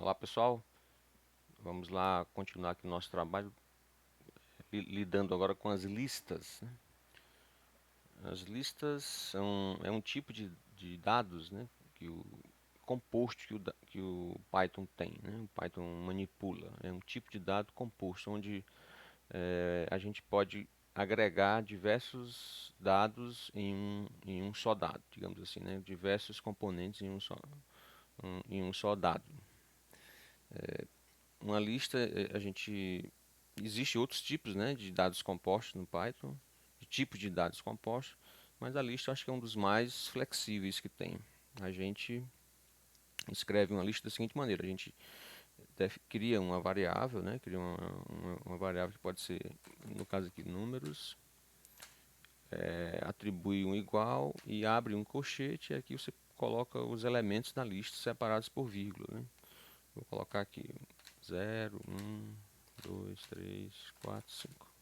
Olá pessoal, vamos lá continuar aqui o nosso trabalho lidando agora com as listas, né? As listas é um tipo de dados, né, que o composto que o Python tem, né? O Python manipula. É um tipo de dado composto onde a gente pode agregar diversos dados em um só dado, digamos assim, né? Diversos componentes em um só dado. Uma lista, a gente existe outros tipos, né, de dados compostos no Python, de tipos de dados compostos, mas a lista eu acho que é um dos mais flexíveis que tem. A gente escreve uma lista da seguinte maneira: a gente cria uma variável, né, cria uma variável que pode ser, no caso aqui, números, atribui um igual e abre um colchete, e aqui você coloca os elementos da lista separados por vírgula, né? Vou colocar aqui 0, 1, 2, 3, 4, 5.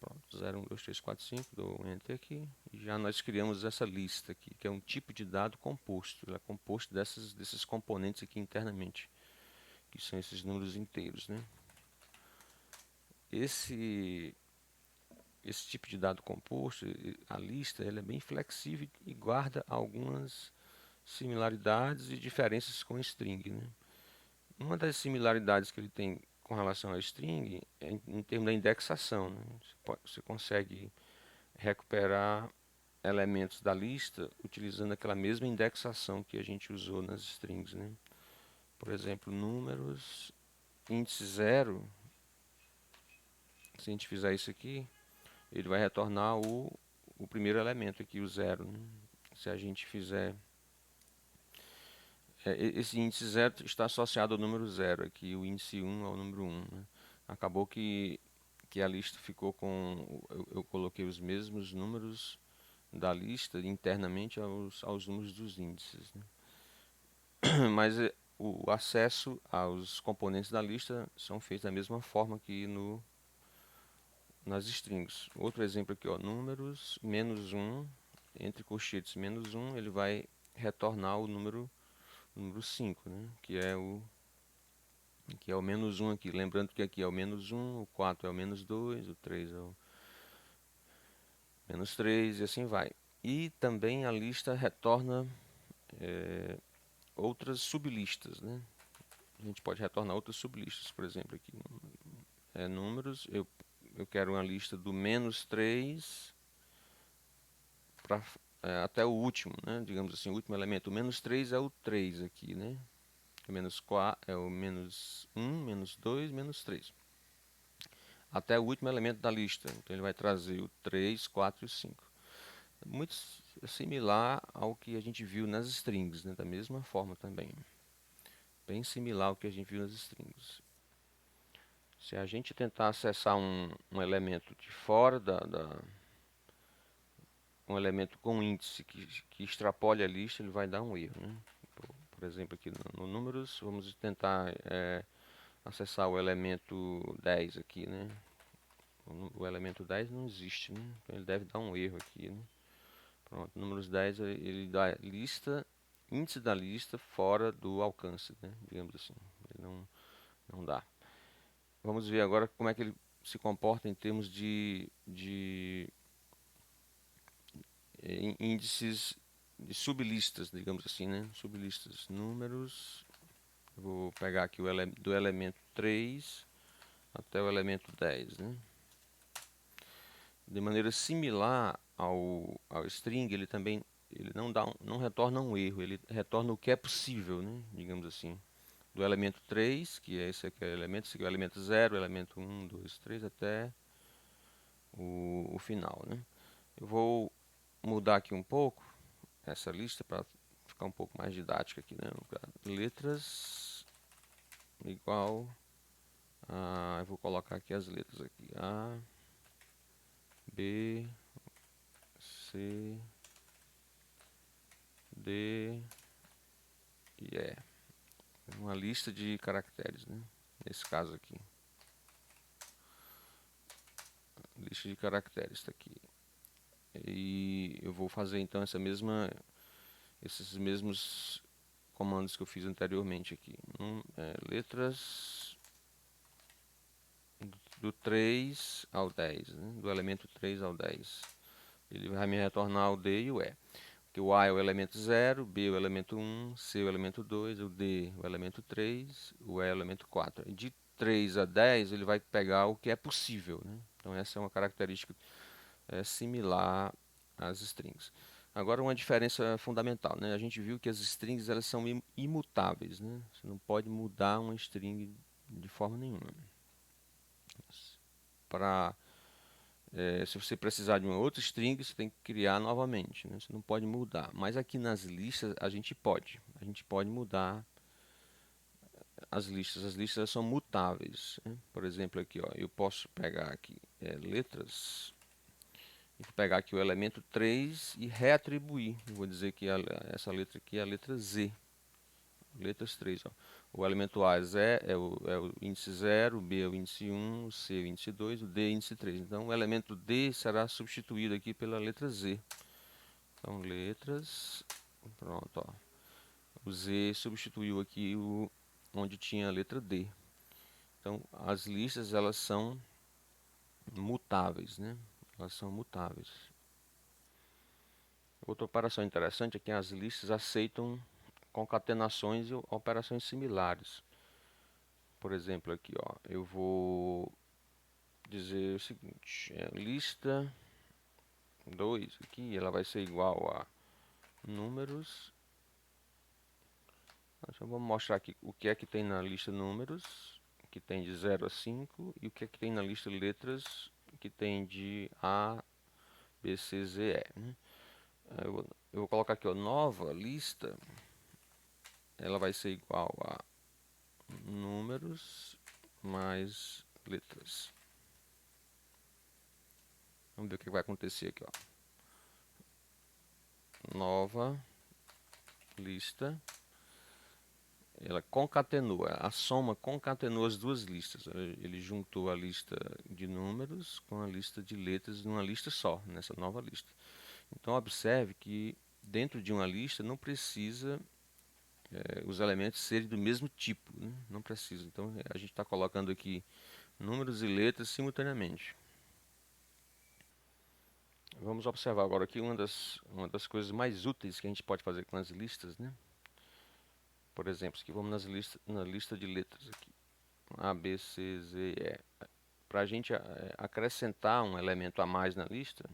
Pronto, 0, 1, 2, 3, 4, 5. Dou um Enter aqui. E já nós criamos essa lista aqui, que é um tipo de dado composto. Ele é composto desses componentes aqui internamente, que são esses números inteiros, né? Esse, esse tipo de dado composto, a lista, ele é bem flexível e guarda algumas similaridades e diferenças com string, né? Uma das similaridades que ele tem com relação a string é em termos da indexação, né? Você consegue recuperar elementos da lista utilizando aquela mesma indexação que a gente usou nas strings, né? Por exemplo, números, índice zero, se a gente fizer isso aqui, ele vai retornar o primeiro elemento aqui, o zero, né? Se a gente fizer esse índice zero está associado ao número zero aqui, o índice um ao número um, né? Acabou que a lista ficou com, eu coloquei os mesmos números da lista internamente aos números dos índices, né? Mas o acesso aos componentes da lista são feitos da mesma forma que nas strings. Outro exemplo aqui, ó, números menos um, entre colchetes menos um, ele vai retornar número 5, né? Que é o menos um aqui. Lembrando que aqui é o menos um, o 4 é o menos 2, o 3 é o menos 3 e assim vai. E também a lista retorna outras sublistas, né? A gente pode retornar outras sublistas, por exemplo, aqui números, eu quero uma lista do menos 3 pra, até o último, né? Digamos assim, o último elemento. O menos 3 é o 3 aqui, né? O menos 4 é o menos um, menos 2, menos 3. Até o último elemento da lista. Então ele vai trazer o 3, 4 e o 5. Muito similar ao que a gente viu nas strings, né? Da mesma forma também. Bem similar ao que a gente viu nas strings. Se a gente tentar acessar um elemento de fora um elemento com índice que extrapole a lista, ele vai dar um erro, né? Por exemplo, aqui no números, vamos tentar acessar o elemento 10 aqui, né? O elemento 10 não existe, né? Então ele deve dar um erro aqui, né? Pronto, números 10 ele dá lista, índice da lista fora do alcance, né? Digamos assim, ele não dá. Vamos ver agora como é que ele se comporta em termos de índices de sublistas, digamos assim, né? Sublistas, números. Eu vou pegar aqui do elemento 3 até o elemento 10, né? De maneira similar ao string, ele também não retorna um erro, ele retorna o que é possível, né? Digamos assim. Do elemento 3, que é esse aqui é o elemento, esse aqui é o elemento 0, elemento 1, 2, 3 até o final, né? Eu vou mudar aqui um pouco essa lista para ficar um pouco mais didática aqui, né? Letras igual a, eu vou colocar aqui as letras aqui, A, B, C, D e E. Uma lista de caracteres, né? Nesse caso aqui, lista de caracteres está aqui. E eu vou fazer então esses mesmos comandos que eu fiz anteriormente aqui. Letras do 3 ao 10, né? Do elemento 3 ao 10. Ele vai me retornar o D e o E. Que o A é o elemento 0, B é o elemento 1, C é o elemento 2, o D é o elemento 3, o E é o elemento 4. E de 3 a 10 ele vai pegar o que é possível, né? Então essa é uma característica similar às strings. Agora uma diferença fundamental, né? A gente viu que as strings elas são imutáveis, né? Você não pode mudar uma string de forma nenhuma. Se você precisar de uma outra string, você tem que criar novamente, né? Você não pode mudar. Mas aqui nas listas a gente pode. A gente pode mudar as listas. As listas são mutáveis, né? Por exemplo, aqui, ó, eu posso pegar aqui letras. Vou pegar aqui o elemento 3 e reatribuir. Vou dizer que essa letra aqui é a letra Z. Letras 3. Ó. O elemento A é o índice 0, o B é o índice 1, o C é o índice 2, o D é o índice 3. Então o elemento D será substituído aqui pela letra Z. Então letras, pronto. Ó. O Z substituiu aqui onde tinha a letra D. Então as listas elas são mutáveis, né? Elas são mutáveis. Outra operação interessante é que as listas aceitam concatenações e operações similares. Por exemplo, aqui, ó, eu vou dizer o seguinte: lista 2 aqui, ela vai ser igual a números. Então, vamos mostrar aqui o que é que tem na lista números, que tem de 0 a 5, e o que é que tem na lista letras, que tem de A, B, C, Z, E. Né? Eu vou colocar aqui, ó, nova lista, ela vai ser igual a números mais letras. Vamos ver o que vai acontecer aqui, ó. Nova lista, ela concatenou, a soma concatenou as duas listas. Ele juntou a lista de números com a lista de letras numa lista só, nessa nova lista. Então observe que dentro de uma lista não precisa os elementos serem do mesmo tipo, né? Não precisa. Então a gente está colocando aqui números e letras simultaneamente. Vamos observar agora aqui uma das coisas mais úteis que a gente pode fazer com as listas, né? Por exemplo, aqui vamos na lista de letras aqui. A, B, C, Z, E. Para a gente acrescentar um elemento a mais na lista,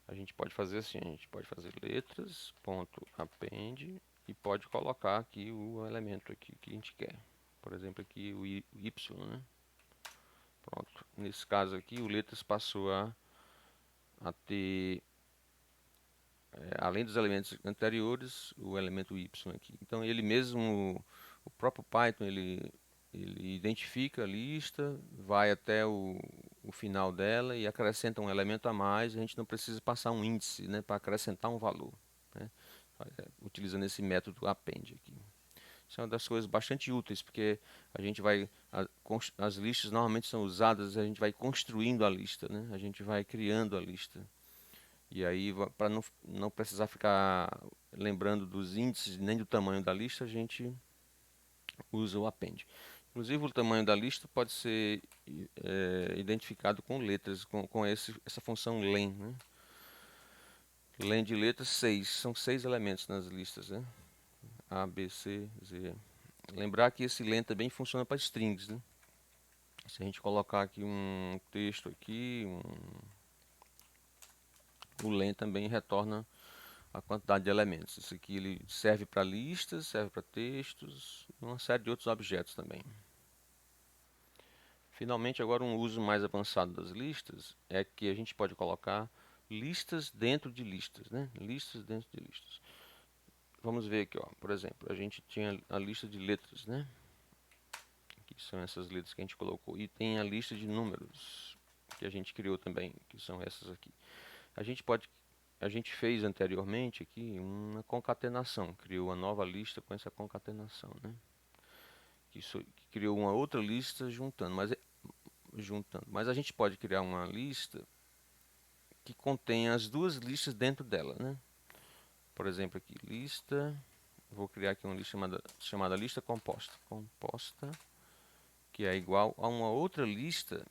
a gente pode fazer assim, a gente pode fazer letras, ponto, append, e pode colocar aqui o elemento aqui que a gente quer. Por exemplo, aqui o Y, né? Pronto. Nesse caso aqui, o letras passou a ter, além dos elementos anteriores, o elemento Y aqui. Então ele mesmo, o próprio Python, ele identifica a lista, vai até o final dela e acrescenta um elemento a mais. A gente não precisa passar um índice, né, para acrescentar um valor, né, utilizando esse método append aqui. Isso é uma das coisas bastante úteis, porque a gente vai, as listas normalmente são usadas, a gente vai construindo a lista, né, a gente vai criando a lista. E aí, para não precisar ficar lembrando dos índices nem do tamanho da lista, a gente usa o append. Inclusive, o tamanho da lista pode ser identificado com letras, com essa função len. Né? Len de letras 6. São 6 elementos nas listas. Né? A, B, C, Z. Lembrar que esse len também funciona para strings. Né? Se a gente colocar aqui um texto aqui, o len também retorna a quantidade de elementos. Isso aqui ele serve para listas, serve para textos, e uma série de outros objetos também. Finalmente, agora um uso mais avançado das listas é que a gente pode colocar listas dentro de listas, né? Listas dentro de listas. Vamos ver aqui, ó. Por exemplo, a gente tinha a lista de letras, né? Que são essas letras que a gente colocou. E tem a lista de números que a gente criou também, que são essas aqui. A gente fez anteriormente aqui uma concatenação, criou uma nova lista com essa concatenação, né? Que criou uma outra lista juntando, mas a gente pode criar uma lista que contém as duas listas dentro dela, né? Por exemplo aqui, lista vou criar aqui uma lista chamada lista composta. Composta, que é igual a uma outra lista,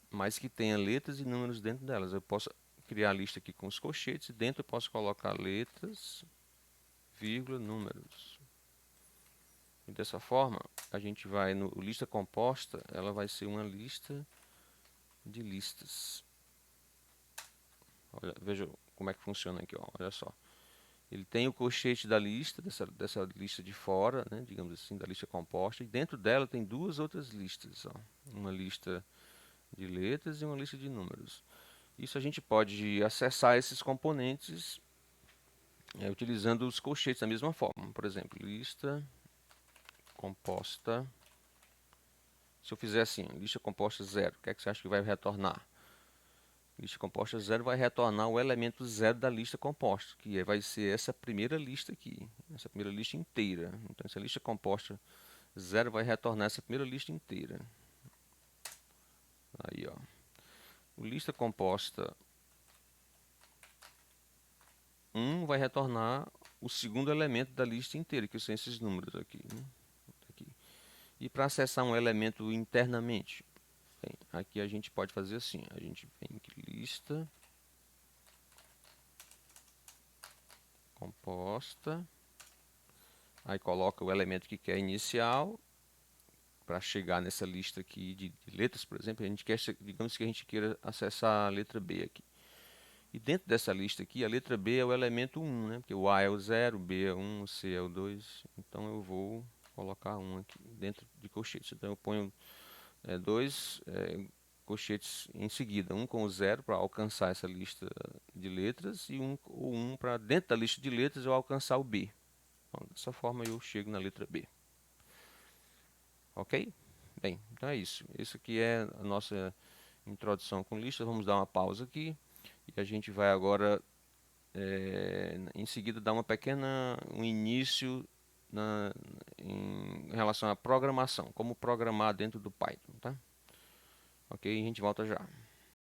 mas que tenha letras e números dentro delas. Eu posso criar a lista aqui com os colchetes e dentro eu posso colocar letras, vírgula, números. E dessa forma, a gente vai no lista composta, ela vai ser uma lista de listas. Olha, veja como é que funciona aqui, ó. Olha só. Ele tem o colchete da lista, dessa lista de fora, né, digamos assim, da lista composta, e dentro dela tem duas outras listas, ó. Uma lista de letras e uma lista de números. Isso a gente pode acessar esses componentes utilizando os colchetes da mesma forma. Por exemplo, lista composta. Se eu fizer assim, lista composta 0, o que é que você acha que vai retornar? Lista composta 0 vai retornar o elemento 0 da lista composta, que vai ser essa primeira lista aqui, essa primeira lista inteira. Então, essa lista composta 0 vai retornar essa primeira lista inteira. Aí, ó. O lista composta 1 vai retornar o segundo elemento da lista inteira, que são esses números aqui, né? Aqui. E para acessar um elemento internamente, bem, aqui a gente pode fazer assim, a gente vem aqui, lista composta, aí coloca o elemento que quer inicial, para chegar nessa lista aqui de letras, por exemplo, a gente quer, digamos que a gente queira acessar a letra B aqui. E dentro dessa lista aqui, a letra B é o elemento 1, né? Porque o A é o 0, o B é 1, o C é o 2. Então eu vou colocar 1 aqui dentro de colchetes. Então eu ponho dois colchetes em seguida, um com o 0 para alcançar essa lista de letras e o 1 para dentro da lista de letras eu alcançar o B. Então, dessa forma eu chego na letra B. Ok? Bem, então é isso. Isso aqui é a nossa introdução com listas. Vamos dar uma pausa aqui e a gente vai agora, em seguida, dar um início em relação à programação, como programar dentro do Python, tá? Ok, a gente volta já.